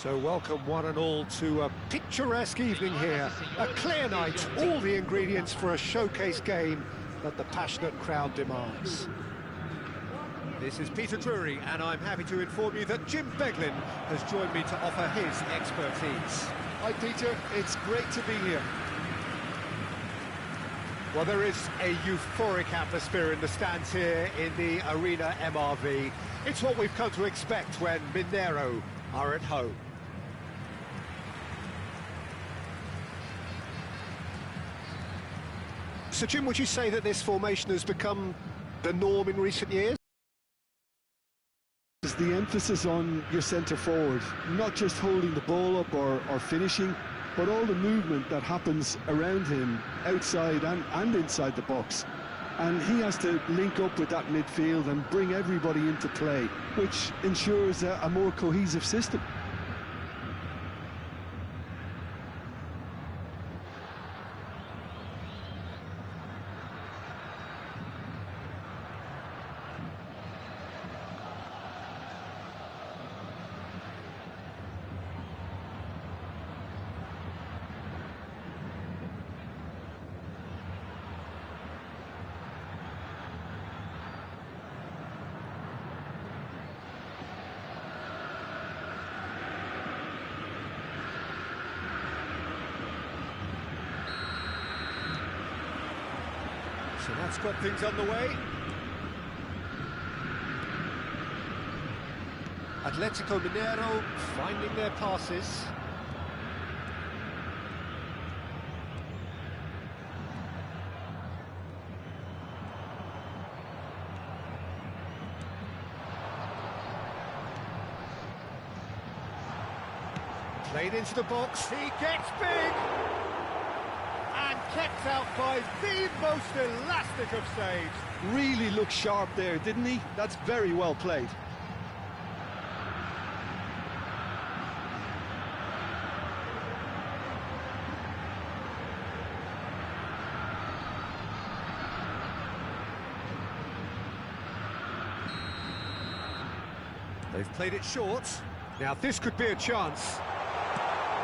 So welcome one and all to a picturesque evening here. A clear night, all the ingredients for a showcase game that the passionate crowd demands. This is Peter Drury, and I'm happy to inform you that Jim Beglin has joined me to offer his expertise. Hi Peter, it's great to be here. Well, there is a euphoric atmosphere in the stands here in the Arena MRV. It's what we've come to expect when Mineiro are at home. So, Jim, would you say that this formation has become the norm in recent years? Is the emphasis on your centre forward, not just holding the ball up or finishing, but all the movement that happens around him, outside and inside the box. And he has to link up with that midfield and bring everybody into play, which ensures a more cohesive system. So that's got things on the way. Atletico Mineiro finding their passes. Played into the box, he gets big! And kept out by the most elastic of saves. Really looked sharp there, didn't he? That's very well played. They've played it short. Now this could be a chance.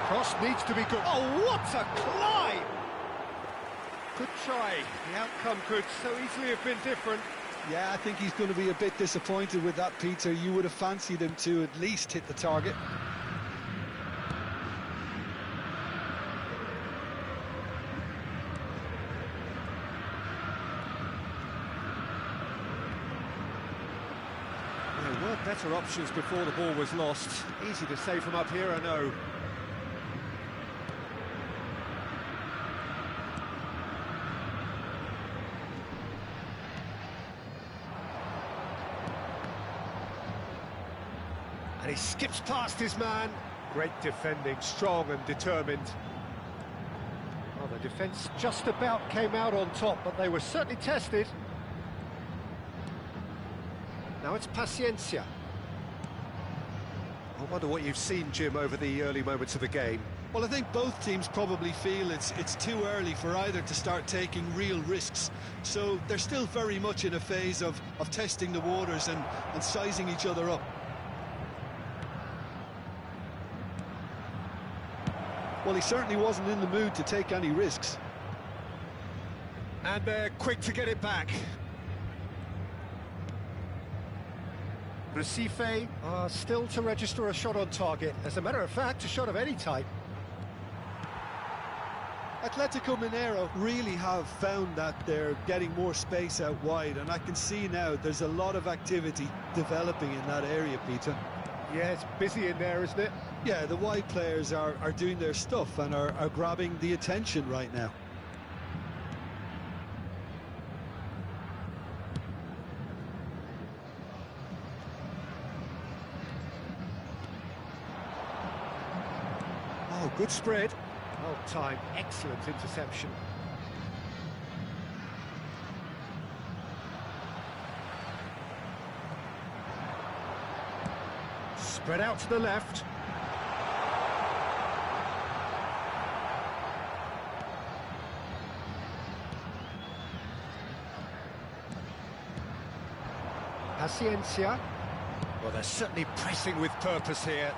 Cross needs to be good. Oh, what a climb! Good try. The outcome could so easily have been different. Yeah, I think he's going to be a bit disappointed with that, Peter. You would have fancied him to at least hit the target. There were better options before the ball was lost. Easy to say from up here, I know. And he skips past his man. Great defending, strong and determined. Well, the defence just about came out on top, but they were certainly tested. Now it's Paciencia. I wonder what you've seen, Jim, over the early moments of the game. Well, I think both teams probably feel it's too early for either to start taking real risks. So they're still very much in a phase of testing the waters and sizing each other up. Well, he certainly wasn't in the mood to take any risks. And they're quick to get it back. Recife are still to register a shot on target. As a matter of fact, a shot of any type. Atletico Mineiro really have found that they're getting more space out wide, and I can see now there's a lot of activity developing in that area, Peter. Yeah, it's busy in there, isn't it? Yeah, the wide players are doing their stuff and are grabbing the attention right now. Oh, good spread. Well timed, excellent interception. Spread out to the left. Paciencia. Well, they're certainly pressing with purpose here.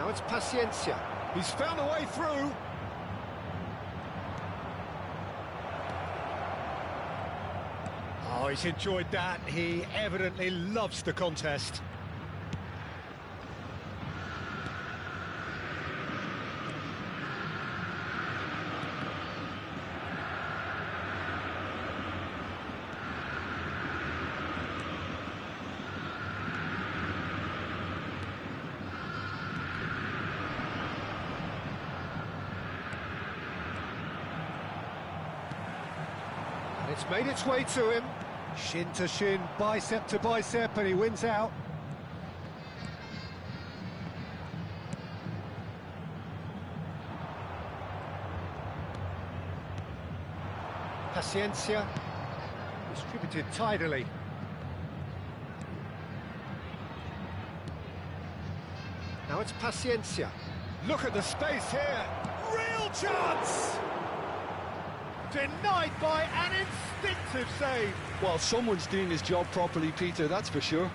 Now it's Paciencia. He's found a way through. Oh, he's enjoyed that. He evidently loves the contest. And it's made its way to him. Shin to shin, bicep to bicep, and he wins out. Paciencia, distributed tidily. Now it's Paciencia. Look at the space here. Real chance! Denied by an instinctive save. Well, someone's doing his job properly, Peter, that's for sure.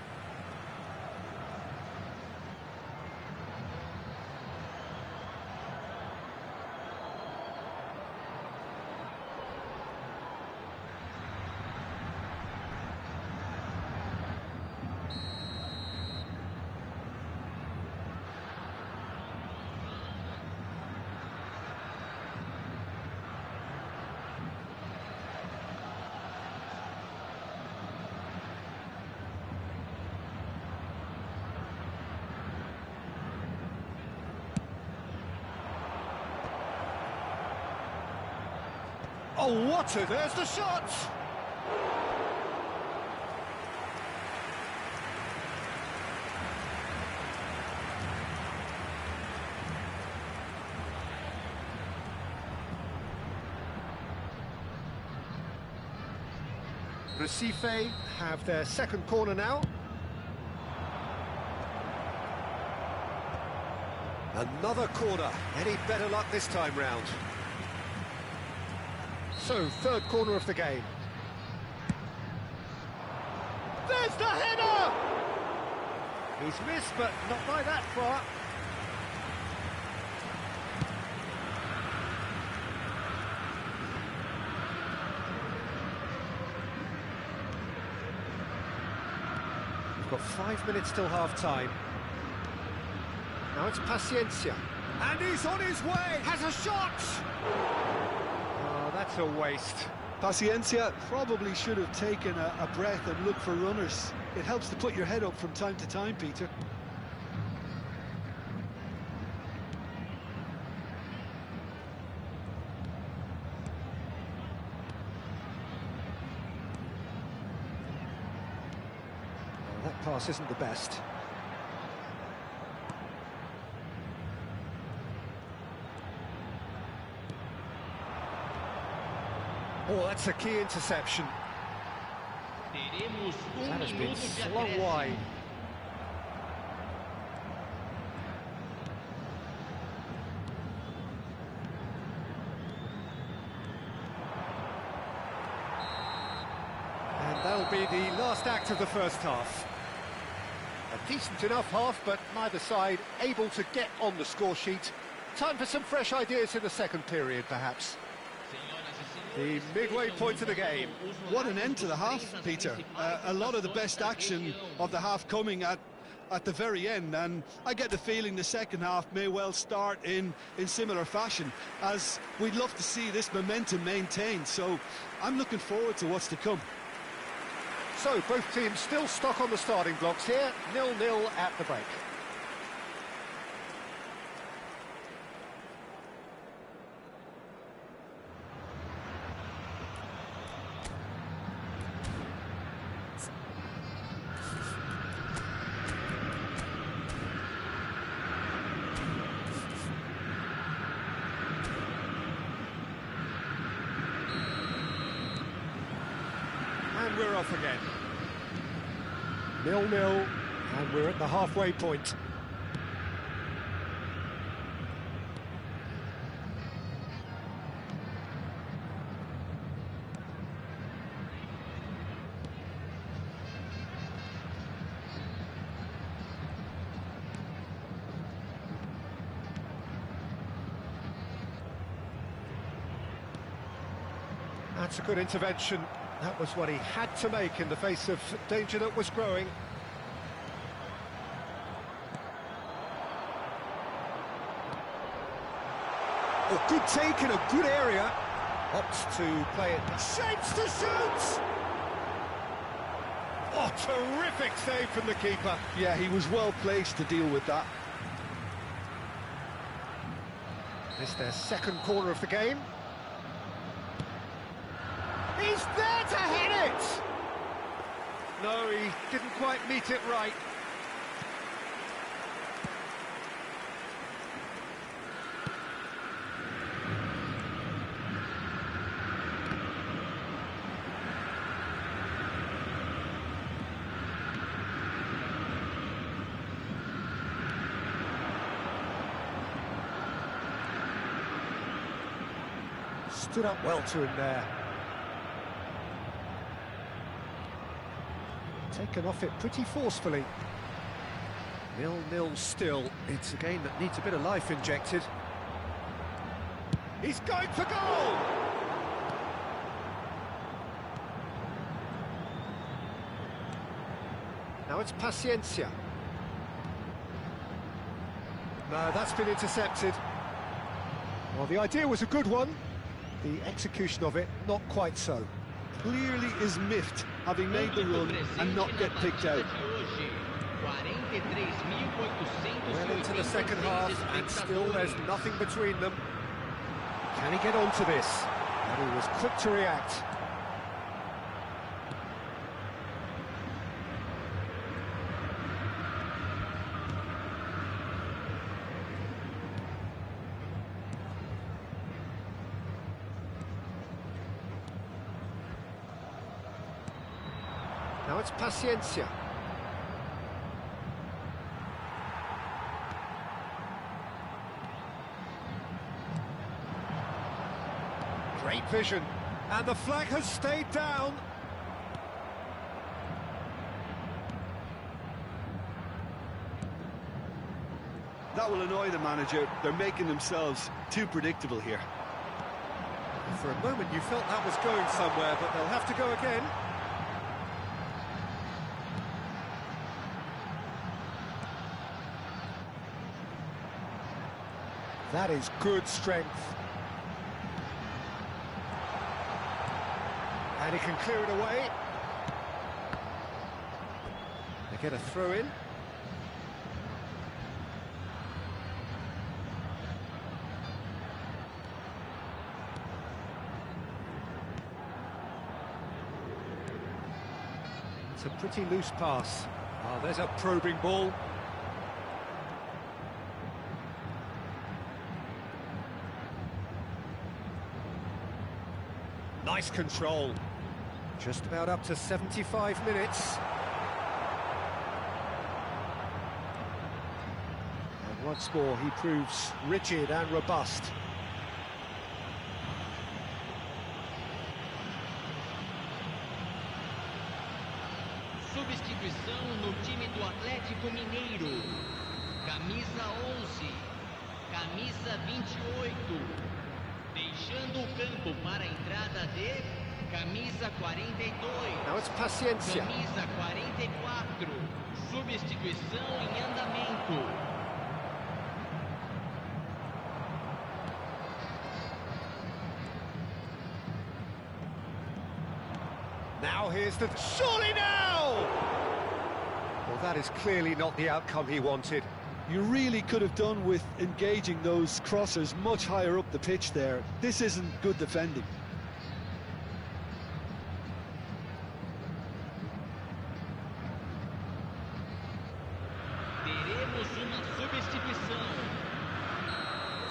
Oh, what a... There's the shot! Recife have their second corner now. Another corner. Any better luck this time round? So, third corner of the game. There's the header! He's missed, but not by that far. We've got 5 minutes till half-time. Now it's Paciencia. And he's on his way! Has a shot! That's a waste. Paciencia probably should have taken a breath and looked for runners. It helps to put your head up from time to time, Peter. Well, that pass isn't the best. Oh, that's a key interception. That has been slung wide. And that'll be the last act of the first half. A decent enough half, but neither side able to get on the score sheet. Time for some fresh ideas in the second period, perhaps. The midway point of the game. What an end to the half, Peter. A lot of the best action of the half coming at the very end, and I get the feeling the second half may well start in similar fashion, as we'd love to see this momentum maintained. So I'm looking forward to what's to come. So both teams still stuck on the starting blocks here, 0-0 at the break. And we're off again. 0-0, and we're at the halfway point. That's a good intervention. That was what he had to make in the face of danger that was growing. Oh, good take in a good area. Opts to play it. Shapes to shoot! Oh, terrific save from the keeper. Yeah, he was well placed to deal with that. It's their second corner of the game. He's there to hit it! No, he didn't quite meet it right. Stood up well to him there. Taken off it pretty forcefully. 0-0 still. It's a game that needs a bit of life injected. He's going for goal! Now it's Paciencia. No, that's been intercepted. Well, the idea was a good one. The execution of it, not quite so. Clearly is miffed, having made the run and not get picked out. Well into the second half, and still there's nothing between them. Can he get onto this? And he was quick to react. Now it's Paciencia. Great vision. And the flag has stayed down. That will annoy the manager. They're making themselves too predictable here. For a moment you felt that was going somewhere, but they'll have to go again. That is good strength. And he can clear it away. They get a throw in. It's a pretty loose pass. Oh, there's a probing ball. Nice control. Just about up to 75 minutes. And once more he proves rigid and robust. Substituição no time do Atlético Mineiro. Camisa 11, camisa 28. Deixando o campo para a entrada de camisa 42. Now it's Paciencia. Camisa 44. Substituição em andamento. Now here's the... Surely now! Well, that is clearly not the outcome he wanted. You really could have done with engaging those crossers much higher up the pitch there. This isn't good defending. Teremos uma substituição.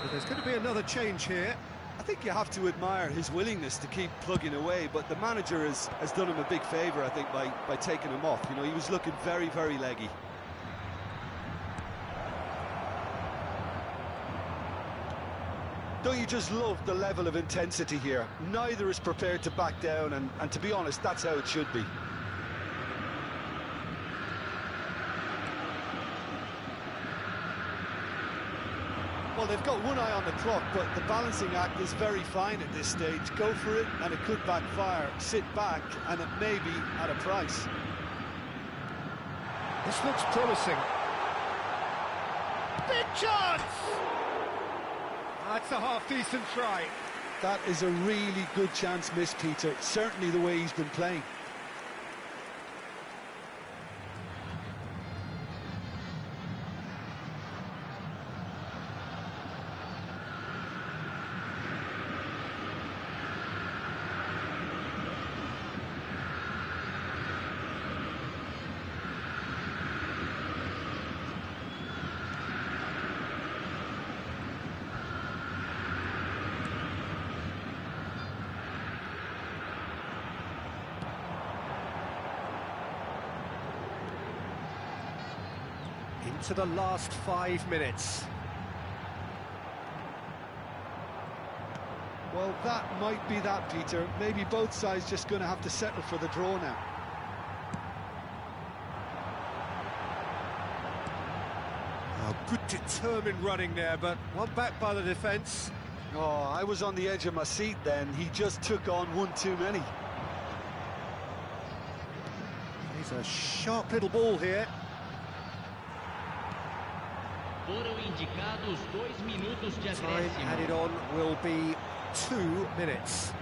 So there's going to be another change here. I think you have to admire his willingness to keep plugging away, but the manager has done him a big favour, I think, by taking him off. You know, he was looking very, very leggy. Don't you just love the level of intensity here? Neither is prepared to back down, and to be honest, that's how it should be. Well, they've got one eye on the clock, but the balancing act is very fine at this stage. Go for it, and it could backfire. Sit back, and it may be at a price. This looks promising. Big chance! That's a half-decent try. That is a really good chance missed, Peter. Certainly the way he's been playing. Into the last 5 minutes. Well, that might be that, Peter. Maybe both sides just going to have to settle for the draw now. Oh, good determined running there, but one back by the defence. Oh, I was on the edge of my seat then. He just took on one too many. He's a sharp little ball here. Foram indicados 2 minutos de Time acréscimo. added on will be 2 minutes.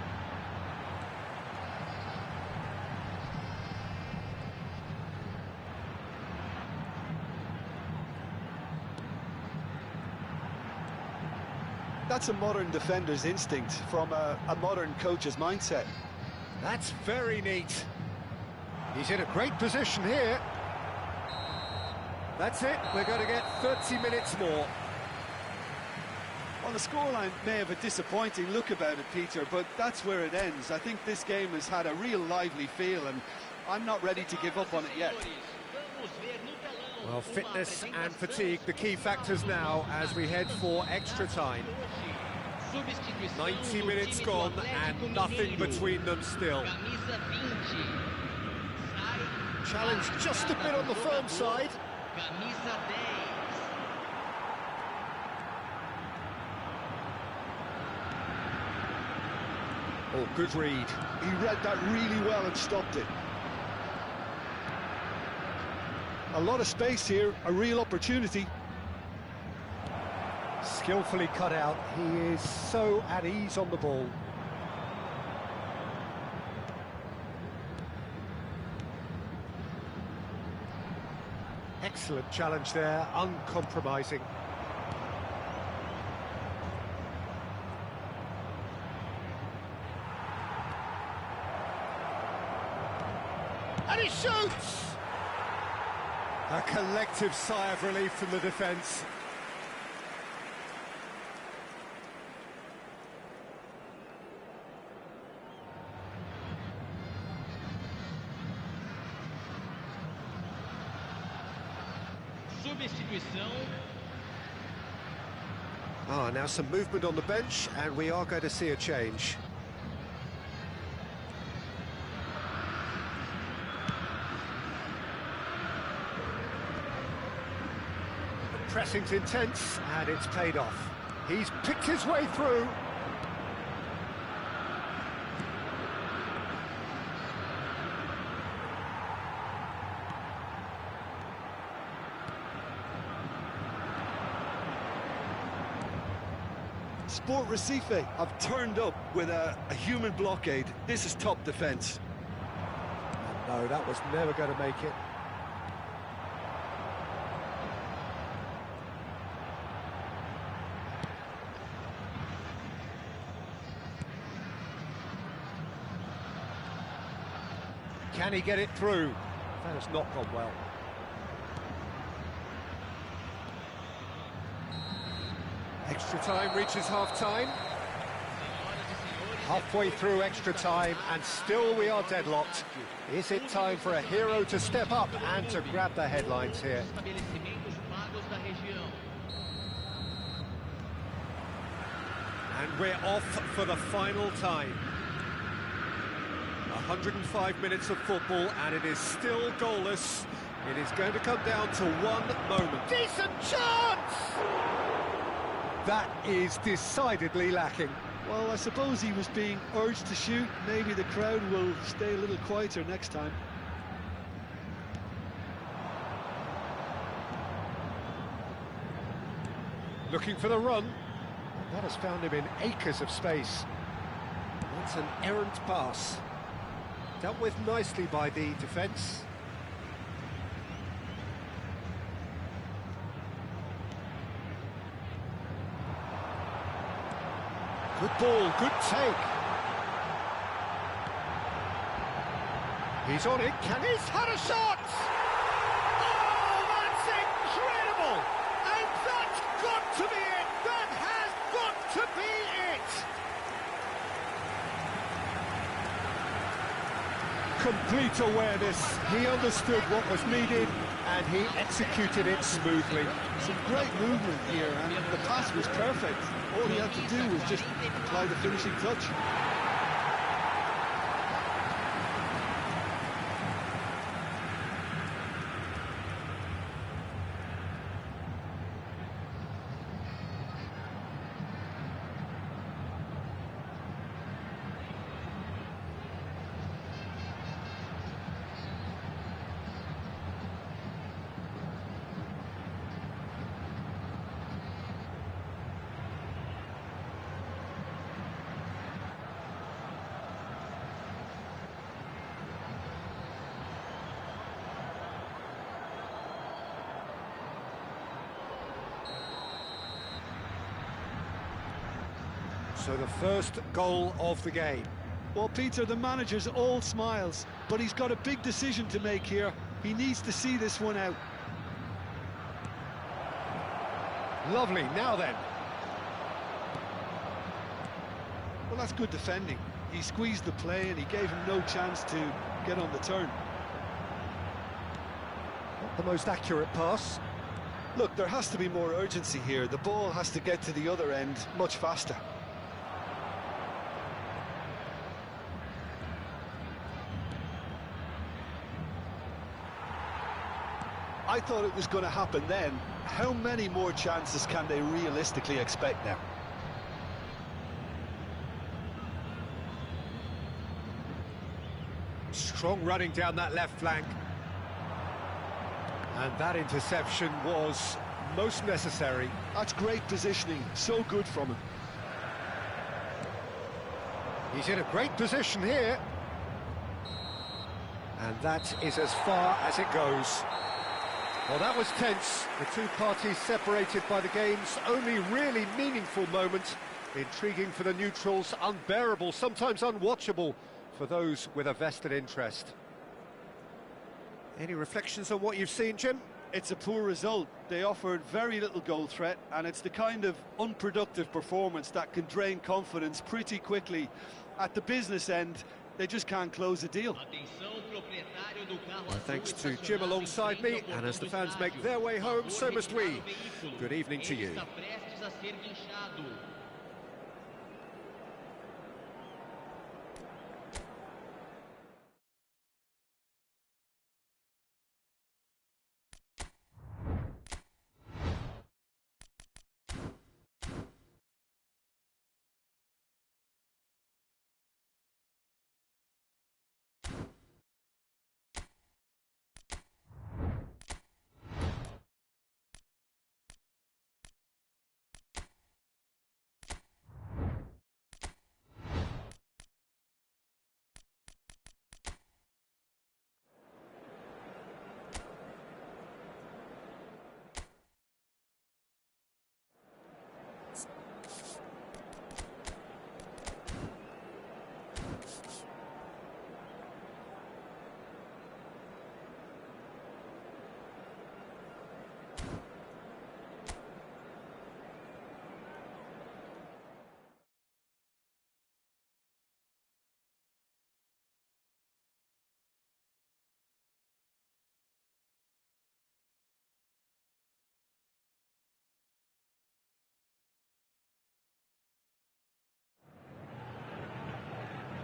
That's a modern defender's instinct from a modern coach's mindset. That's very neat. He's in a great position here. That's it, we're going to get 30 minutes more. Well, the scoreline may have a disappointing look about it, Peter, but that's where it ends. I think this game has had a real lively feel, and I'm not ready to give up on it yet. Well, fitness and fatigue, the key factors now as we head for extra time. 90 minutes gone and nothing between them still. Camisa 20. Challenge just a bit on the firm side. Camisa 10. Oh, good read. He read that really well and stopped it. A lot of space here, a real opportunity. Skillfully cut out. He is so at ease on the ball. Excellent challenge there, uncompromising. And he shoots! A collective sigh of relief from the defence. Substituição. Now some movement on the bench, and we are going to see a change. The pressing's intense, and it's paid off. He's picked his way through. Sport Recife have turned up with a human blockade. This is top defence. No, that was never going to make it. Can he get it through? That has not gone well. Extra time reaches half-time. Halfway through extra time, and still we are deadlocked. Is it time for a hero to step up and to grab the headlines here? Estabelecimentos pagos da região. And we're off for the final time. 105 minutes of football, and it is still goalless. It is going to come down to one moment. Decent chance! That is decidedly lacking. Well, I suppose he was being urged to shoot. Maybe the crowd will stay a little quieter next time. Looking for the run. That has found him in acres of space. That's an errant pass. Dealt with nicely by the defence. Good ball, good take. He's on it, he's had a shot! Oh, that's incredible! And that's got to be it! That has got to be it! Complete awareness, he understood what was needed and he executed it smoothly. Some great movement here, and the pass was perfect. All he had to do was just apply the finishing touch. So the first goal of the game. Well, Peter, the manager's all smiles, but he's got a big decision to make here. He needs to see this one out. Lovely, now then. Well, that's good defending. He squeezed the play and he gave him no chance to get on the turn. Not the most accurate pass. Look, there has to be more urgency here. The ball has to get to the other end much faster. I thought it was going to happen then. How many more chances can they realistically expect now? Strong running down that left flank. And that interception was most necessary. That's great positioning, so good from him. He's in a great position here. And that is as far as it goes. Well, that was tense. The two parties separated by the game's only really meaningful moment. Intriguing for the neutrals, unbearable, sometimes unwatchable for those with a vested interest. Any reflections on what you've seen, Jim? It's a poor result. They offered very little goal threat, and it's the kind of unproductive performance that can drain confidence pretty quickly. At the business end, they just can't close a deal. Well, thanks to Jim alongside me, and as the fans make their way home, so must we. Good evening to you.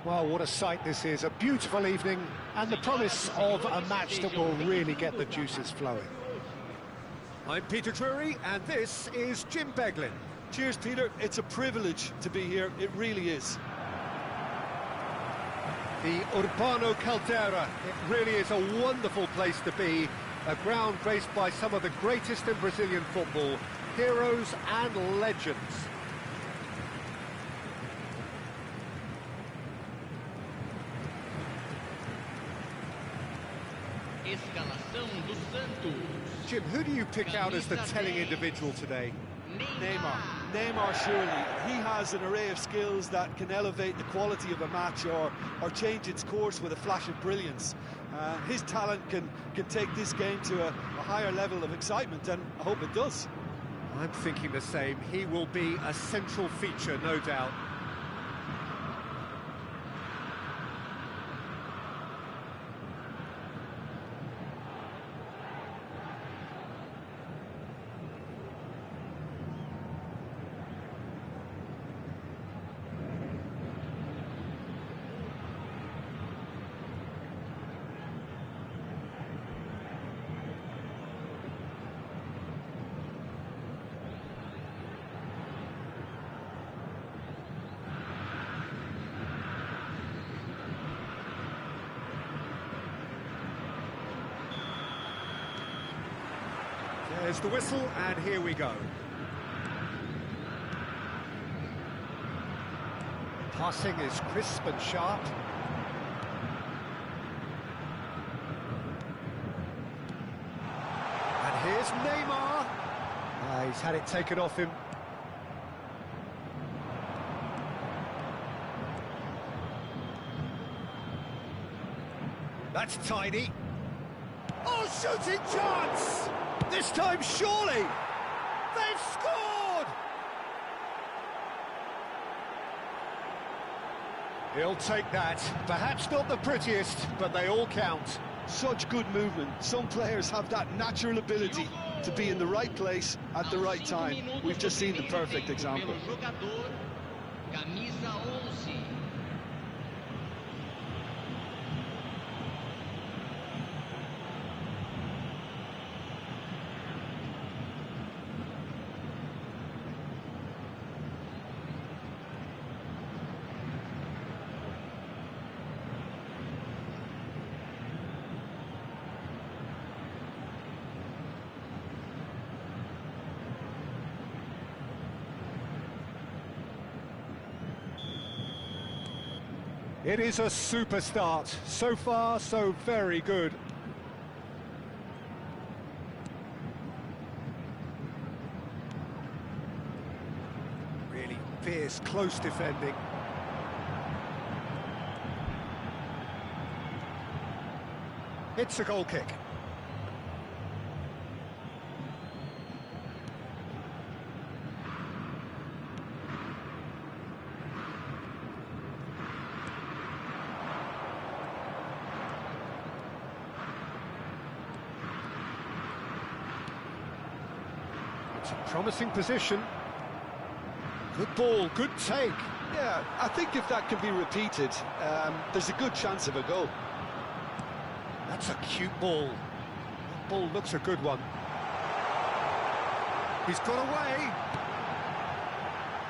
Well, what a sight this is, a beautiful evening, and the promise of a match that will really get the juices flowing. I'm Peter Drury, and this is Jim Beglin. Cheers, Peter. It's a privilege to be here. It really is. The Urbano Caldera, it really is a wonderful place to be. A ground graced by some of the greatest in Brazilian football, heroes and legends. Escalação do Santos. Jim, who do you pick out as the telling individual today? Neymar, surely. He has an array of skills that can elevate the quality of a match or change its course with a flash of brilliance. His talent can take this game to a higher level of excitement, and I hope it does. I'm thinking the same. He will be a central feature, no doubt. There's the whistle, and here we go. Passing is crisp and sharp. And here's Neymar. He's had it taken off him. That's tidy. Oh, shooting chance! This time, surely! They've scored! He'll take that. Perhaps not the prettiest, but they all count. Such good movement. Some players have that natural ability to be in the right place at the right time. We've just seen the perfect example. Camisa 11. It is a super start. So far, so very good. Really fierce, close defending. It's a goal kick. It's a promising position. Good ball, good take. Yeah, I think if that can be repeated, there's a good chance of a goal. That's a cute ball. That ball looks a good one. He's got away.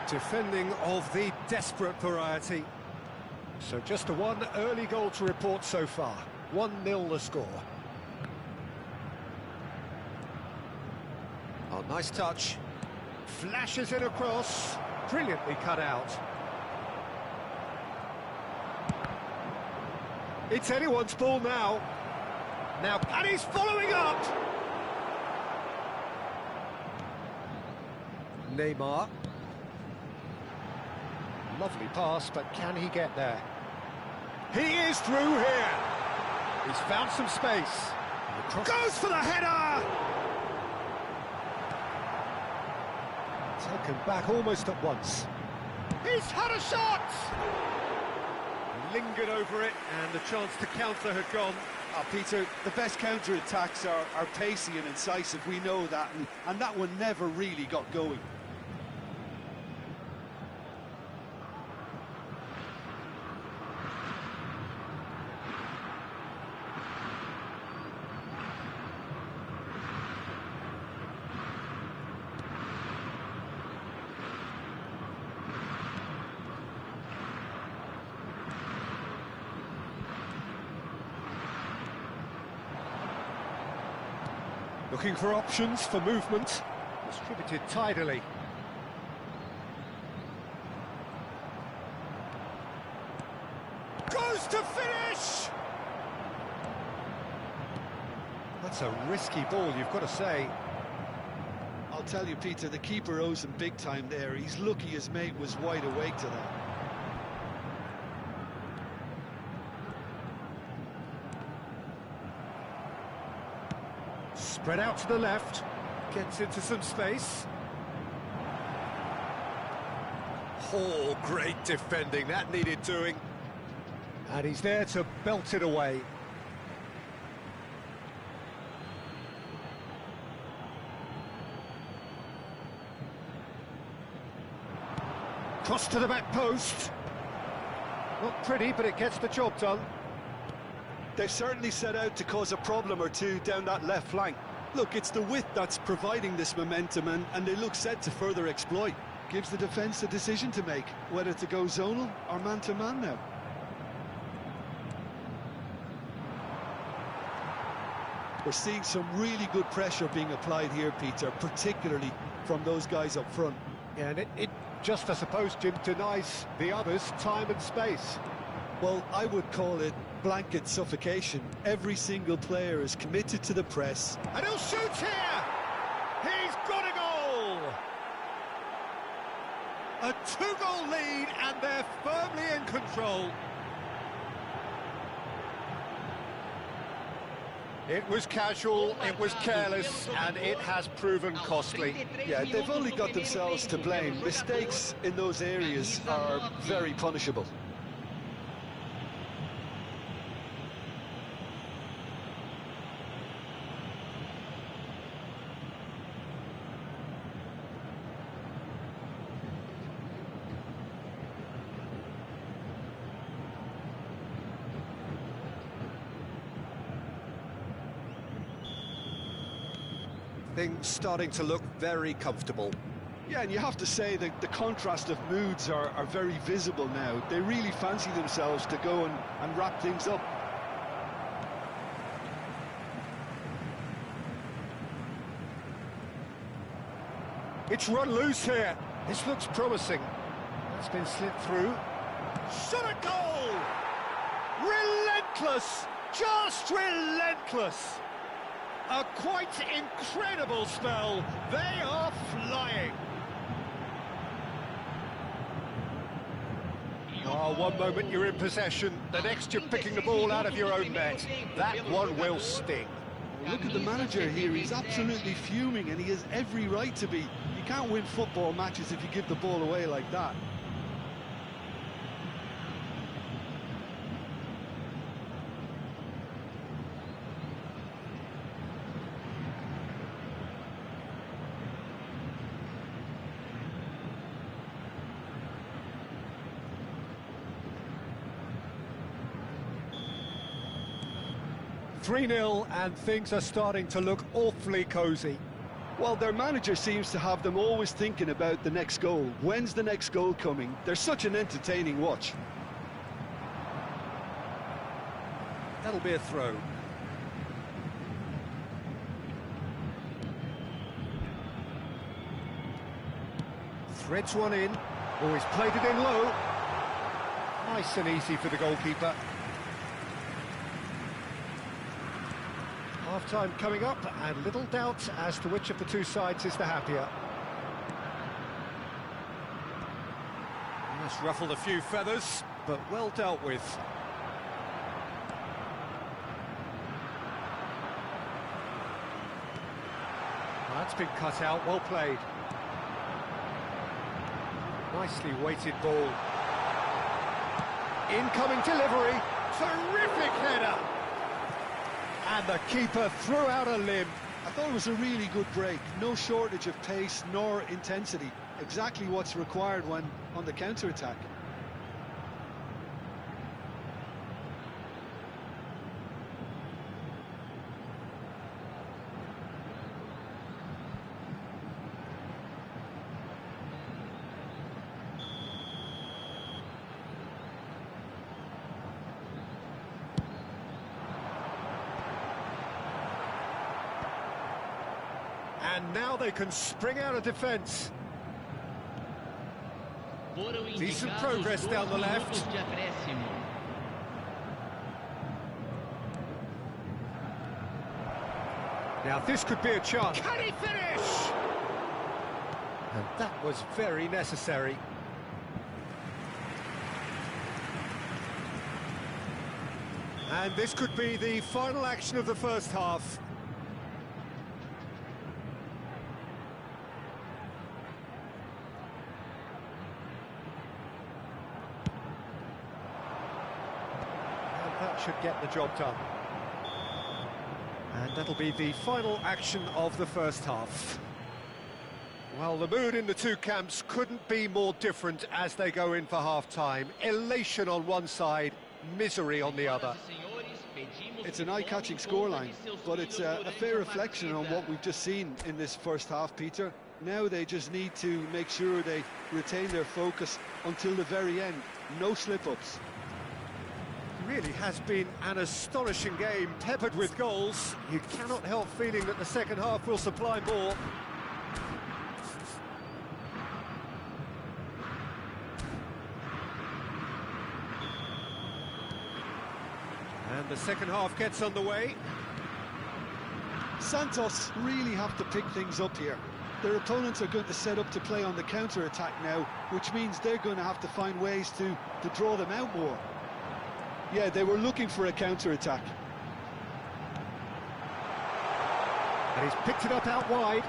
Defending of the desperate variety. So just one early goal to report so far. 1-0 the score. Oh, nice touch. Flashes it across. Brilliantly cut out. It's anyone's ball now. Now, and he's following up! Neymar. Lovely pass, but can he get there? He is through here! He's found some space. Goes for the header! Taken back almost at once. He's had a shot! Lingered over it, and the chance to counter had gone. Peter, the best counter-attacks are pacey and incisive, we know that, and that one never really got going. Looking for options for movement. Distributed tidily. Goes to finish! That's a risky ball, you've got to say. I'll tell you, Peter, the keeper owes him big time there. He's lucky his mate was wide awake to that. Spread out to the left, gets into some space. Oh, great defending, that needed doing. And he's there to belt it away. Cross to the back post. Not pretty, but it gets the job done. They've certainly set out to cause a problem or two down that left flank. Look, it's the width that's providing this momentum, and they look set to further exploit. Gives the defence a decision to make, whether to go zonal or man-to-man now. We're seeing some really good pressure being applied here, Peter, particularly from those guys up front. Yeah, and it just, I suppose, Jim, denies the others time and space. Well, I would call it blanket suffocation. Every single player is committed to the press. And he'll shoot here! He's got a goal! A two-goal lead, and they're firmly in control. It was casual, it was careless, and it has proven costly. Yeah, they've only got themselves to blame. Mistakes in those areas are very punishable. Things starting to look very comfortable. Yeah, and you have to say that the contrast of moods are very visible now. They really fancy themselves to go and wrap things up. It's run loose here. This looks promising. That's been slipped through. Shot a goal! Relentless! Just relentless! A quite incredible spell. They are flying. Oh, one moment you're in possession, the next you're picking the ball out of your own net. That one will sting. Look at the manager here, he's absolutely fuming, and he has every right to be. You can't win football matches if you give the ball away like that. .3-0, and things are starting to look awfully cosy. Well, their manager seems to have them always thinking about the next goal. When's the next goal coming? They're such an entertaining watch. That'll be a throw. Threads one in. Oh, he's played it in low. Nice and easy for the goalkeeper. Half-time coming up, and little doubt as to which of the two sides is the happier. That's ruffled a few feathers, but well dealt with. That's been cut out, well played. Nicely weighted ball. Incoming delivery, terrific header! And the keeper threw out a limb. I thought it was a really good break. No shortage of pace nor intensity. Exactly what's required when on the counter-attack. And now they can spring out of defence. Decent progress down the left. Now this could be a chance. Can he finish? And that was very necessary. And this could be the final action of the first half. And that should get the job done. And that'll be the final action of the first half. Well, the mood in the two camps couldn't be more different as they go in for half-time. Elation on one side, misery on the other. It's an eye-catching scoreline, but it's a fair reflection on what we've just seen in this first half, Peter. Now they just need to make sure they retain their focus until the very end. No slip-ups. Really has been an astonishing game, peppered with goals. You cannot help feeling that the second half will supply more. And the second half gets underway. Santos really have to pick things up here. Their opponents are going to set up to play on the counter-attack now, which means they're going to have to find ways to draw them out more. Yeah, they were looking for a counter-attack. And he's picked it up out wide.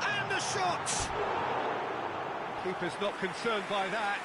And the shot! Keeper's not concerned by that.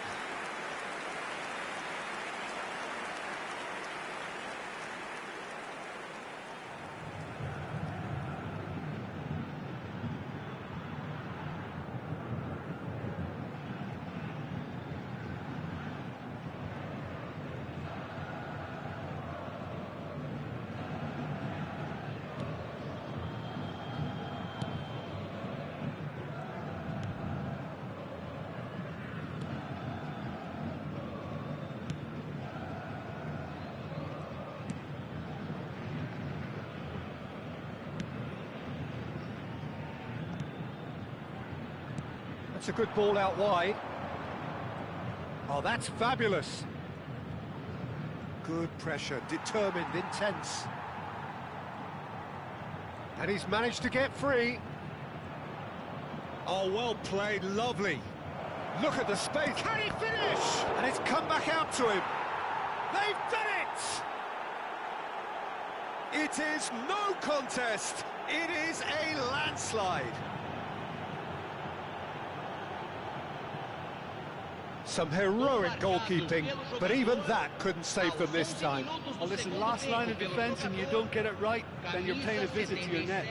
That's a good ball out wide. Oh, that's fabulous. Good pressure, determined, intense. And he's managed to get free. Oh, well played, lovely. Look at the space. Can he finish? And it's come back out to him. They've done it! It is no contest. It is a landslide. Some heroic goalkeeping, but even that couldn't save them this time. Well, listen, last line of defence and you don't get it right, then you're paying a visit to your net.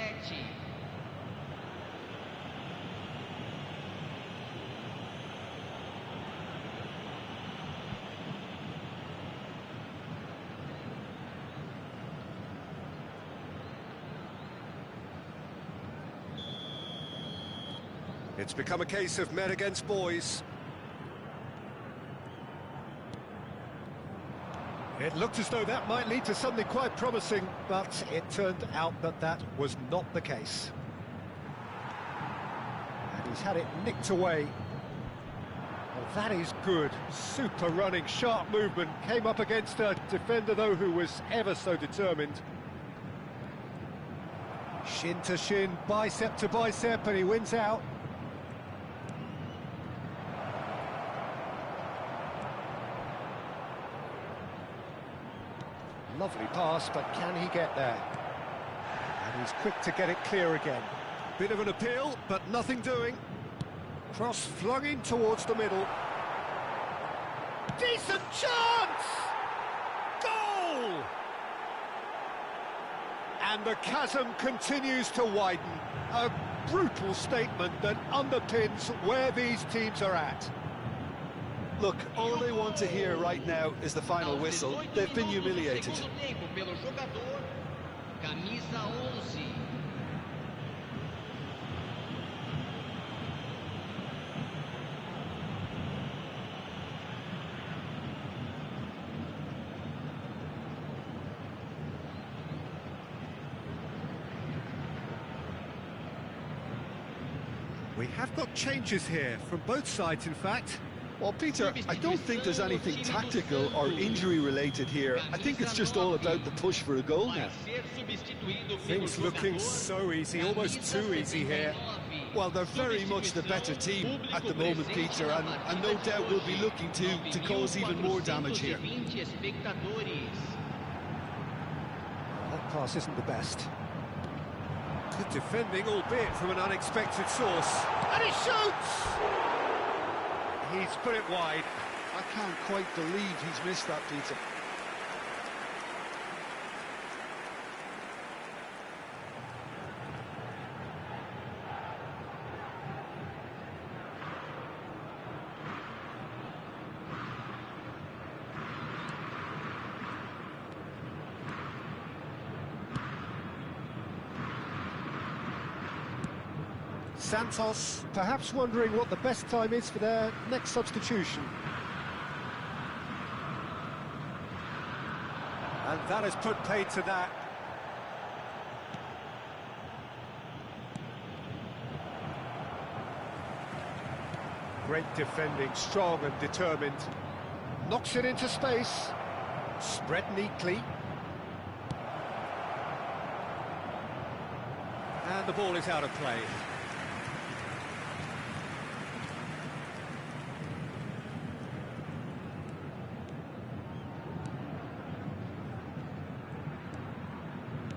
It's become a case of men against boys. It looked as though that might lead to something quite promising, but it turned out that that was not the case. And he's had it nicked away. Well, that is good. Super running, sharp movement. Came up against a defender, though, who was ever so determined. Shin to shin, bicep to bicep, and he wins out. Lovely pass, but can he get there? And he's quick to get it clear again. Bit of an appeal, but nothing doing. Cross flung in towards the middle. Decent chance! Goal! And the chasm continues to widen. A brutal statement that underpins where these teams are at. Look, all they want to hear right now is the final whistle. They've been humiliated. We have got changes here, from both sides in fact. Well, Peter, I don't think there's anything tactical or injury-related here. I think it's just all about the push for a goal now. Things looking so easy, almost too easy here. Well, they're very much the better team at the moment, Peter, and no doubt will be looking to cause even more damage here. That pass isn't the best. Good defending, albeit from an unexpected source. And he shoots! He's put it wide. I can't quite believe he's missed that, Peter. Santos perhaps wondering what the best time is for their next substitution. And that has put paid to that. Great defending, strong and determined. Knocks it into space. Spread neatly. And the ball is out of play.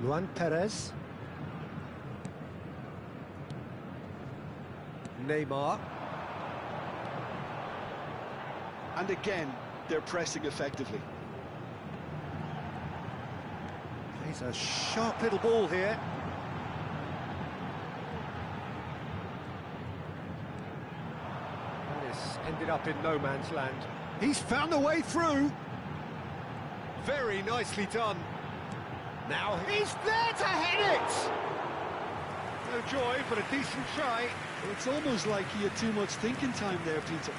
Luan Perez. Neymar. And again, they're pressing effectively. Plays a sharp little ball here. And this ended up in no man's land. He's found a way through. Very nicely done. Now he's there to hit it! No joy, but a decent try. Well, it's almost like he had too much thinking time there, Peter.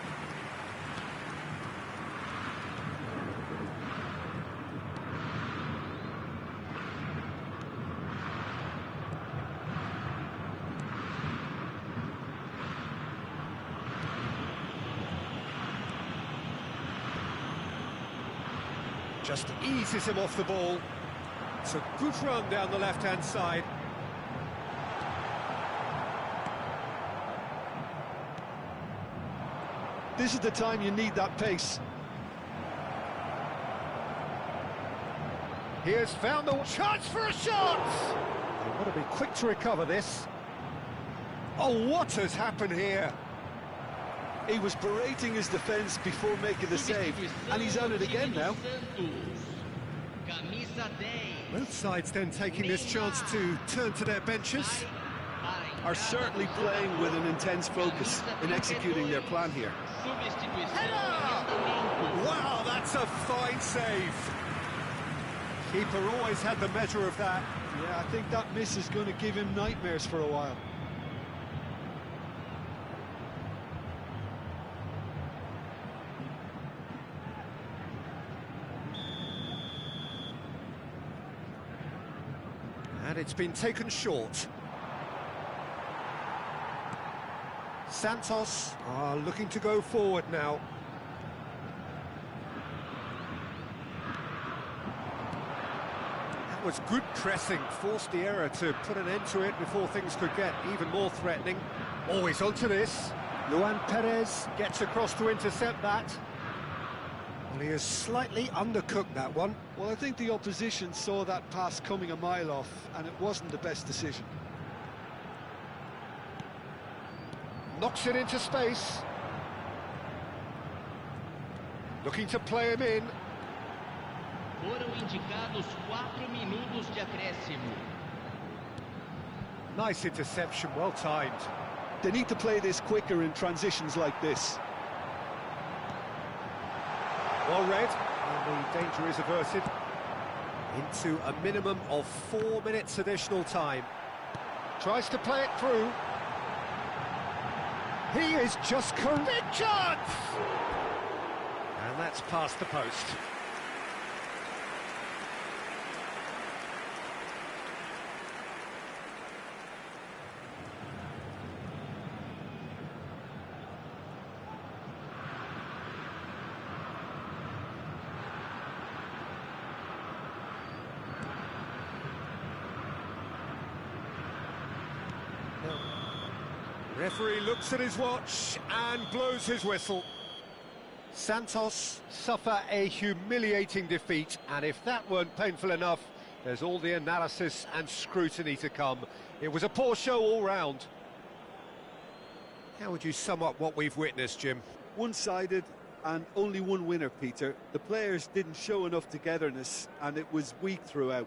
Just eases him off the ball. It's a good run down the left-hand side. This is the time you need that pace. He has found the chance for a shot! They've got to be quick to recover this. Oh, what has happened here? He was berating his defence before making the save, and he's at it again now. Both sides then taking this chance to turn to their benches. Are certainly playing with an intense focus in executing their plan here. Header! Wow, that's a fine save. Keeper always had the measure of that. Yeah, I think that miss is going to give him nightmares for a while. And it's been taken short. Santos are looking to go forward now. That was good pressing, forced the error to put an end to it before things could get even more threatening. Always onto this. Luan Perez gets across to intercept that. Well, he has slightly undercooked that one. Well, I think the opposition saw that pass coming a mile off, and it wasn't the best decision. Knocks it into space. Looking to play him in. Foram indicados 4 minutos de acréscimo. Nice interception, well timed. They need to play this quicker in transitions like this. Well read, and the danger is averted. Into a minimum of 4 minutes additional time. Tries to play it through. He is just correct chance! And that's past the post. Referee looks at his watch and blows his whistle. Santos suffer a humiliating defeat, and if that weren't painful enough, there's all the analysis and scrutiny to come. It was a poor show all round. How would you sum up what we've witnessed, Jim? One-sided and only one winner, Peter. The players didn't show enough togetherness and it was weak throughout.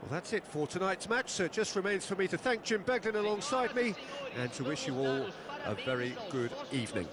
Well, that's it for tonight's match, so it just remains for me to thank Jim Beglin alongside me and to wish you all a very good evening.